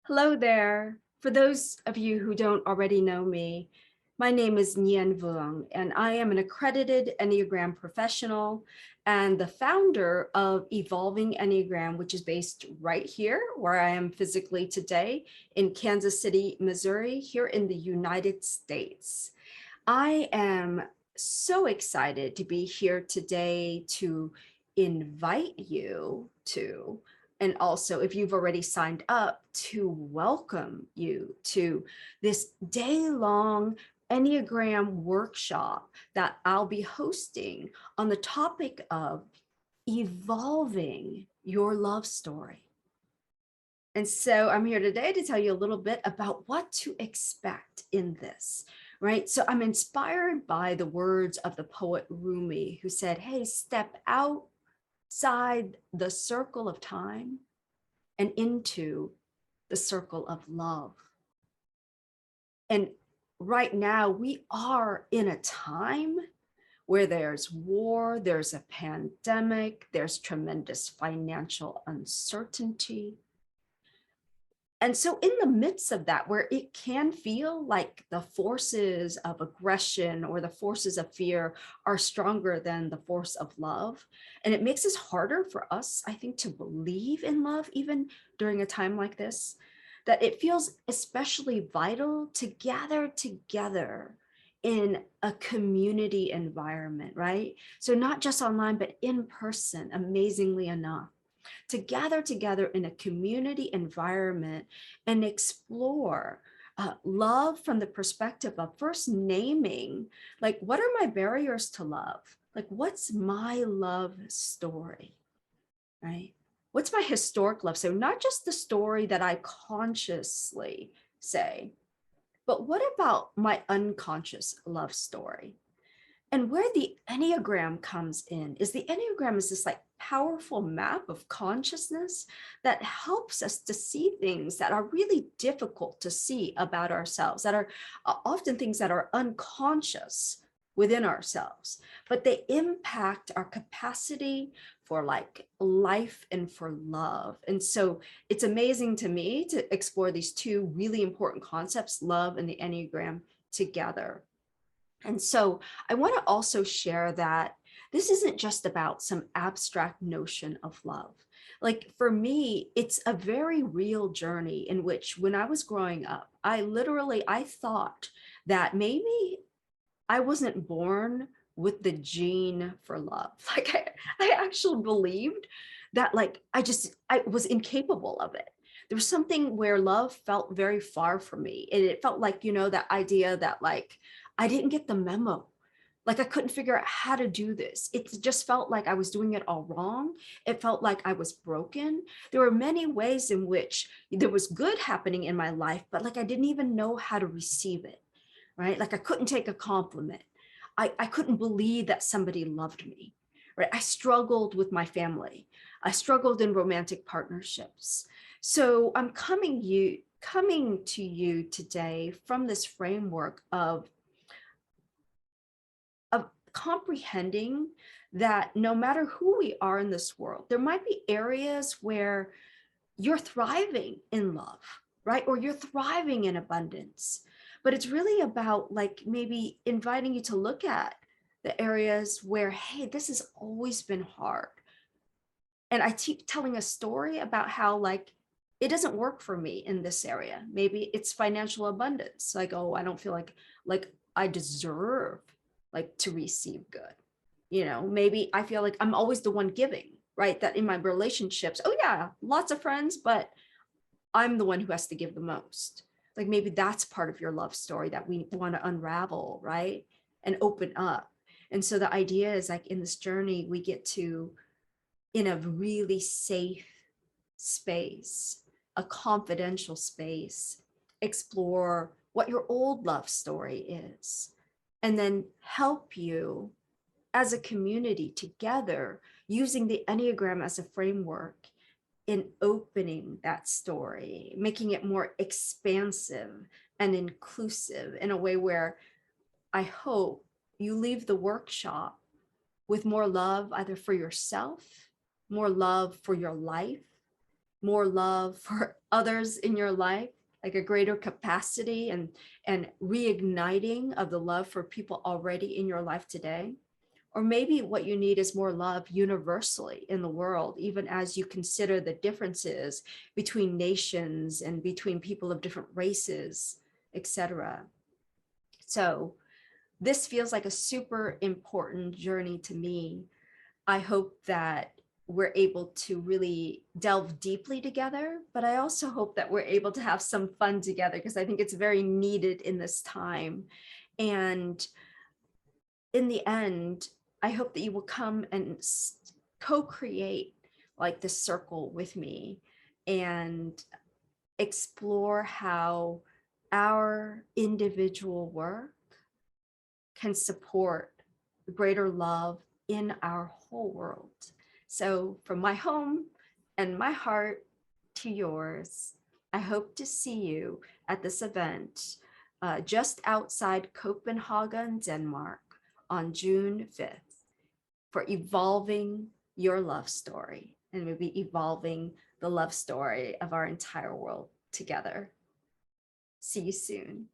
Hello there. For those of you who don't already know me, my name is Nhien Vuong, and I am an accredited Enneagram professional and the founder of Evolving Enneagram, which is based right here where I am physically today in Kansas City, Missouri, here in the United States. I am so excited to be here today to invite you to, and also if you've already signed up, to welcome you to this day-long Enneagram workshop that I'll be hosting on the topic of evolving your love story. And so I'm here today to tell you a little bit about what to expect in this, right? So I'm inspired by the words of the poet Rumi, who said, hey, step outside the circle of time and into the circle of love. And right now we are in a time where there's war, there's a pandemic, there's tremendous financial uncertainty. And so in the midst of that, where it can feel like the forces of aggression or the forces of fear are stronger than the force of love, and it makes it harder for us, I think, to believe in love, even during a time like this, that it feels especially vital to gather together in a community environment, right? So not just online, but in person, amazingly enough, to gather together in a community environment and explore love from the perspective of first naming, like, what are my barriers to love? Like, what's my love story, right? What's my historic love? So not just the story that I consciously say, but what about my unconscious love story? And where the Enneagram comes in is the Enneagram is this like powerful map of consciousness that helps us to see things that are really difficult to see about ourselves, that are often things that are unconscious within ourselves, but they impact our capacity for like life and for love. And so it's amazing to me to explore these two really important concepts, love and the Enneagram, together. And so I want to also share that this isn't just about some abstract notion of love. Like for me, it's a very real journey in which when I was growing up, I thought that maybe I wasn't born with the gene for love. Like I actually believed that like I was incapable of it. There was something where love felt very far from me. And it felt like, that idea that like I didn't get the memo. Like I couldn't figure out how to do this. It just felt like I was doing it all wrong. It felt like I was broken. There were many ways in which there was good happening in my life, but like I didn't even know how to receive it, right? Like I couldn't take a compliment. I couldn't believe that somebody loved me, right? I struggled with my family. I struggled in romantic partnerships. So I'm coming to you today from this framework of comprehending that no matter who we are in this world, there might be areas where you're thriving in love, right? Or you're thriving in abundance. But it's really about like maybe inviting you to look at the areas where, hey, this has always been hard. And I keep telling a story about how like it doesn't work for me in this area. Maybe it's financial abundance. Like, oh, I don't feel like I deserve like to receive good. Maybe I feel like I'm always the one giving, right? That in my relationships, oh yeah, lots of friends, but I'm the one who has to give the most. Like maybe that's part of your love story that we want to unravel, right? And open up. And so the idea is like in this journey, we get to, in a really safe space, a confidential space, explore what your old love story is, and then help you as a community together using the Enneagram as a framework in opening that story, making it more expansive and inclusive in a way where I hope you leave the workshop with more love, either for yourself, more love for your life, more love for others in your life, like a greater capacity and reigniting of the love for people already in your life today. Or maybe what you need is more love universally in the world, even as you consider the differences between nations and between people of different races, etc. So this feels like a super important journey to me. I hope that we're able to really delve deeply together, but I also hope that we're able to have some fun together, because I think it's very needed in this time. And in the end, I hope that you will come and co-create like this circle with me and explore how our individual work can support greater love in our whole world. So from my home and my heart to yours, I hope to see you at this event just outside Copenhagen, Denmark on June 5th for evolving your love story, and maybe evolving the love story of our entire world together. See you soon.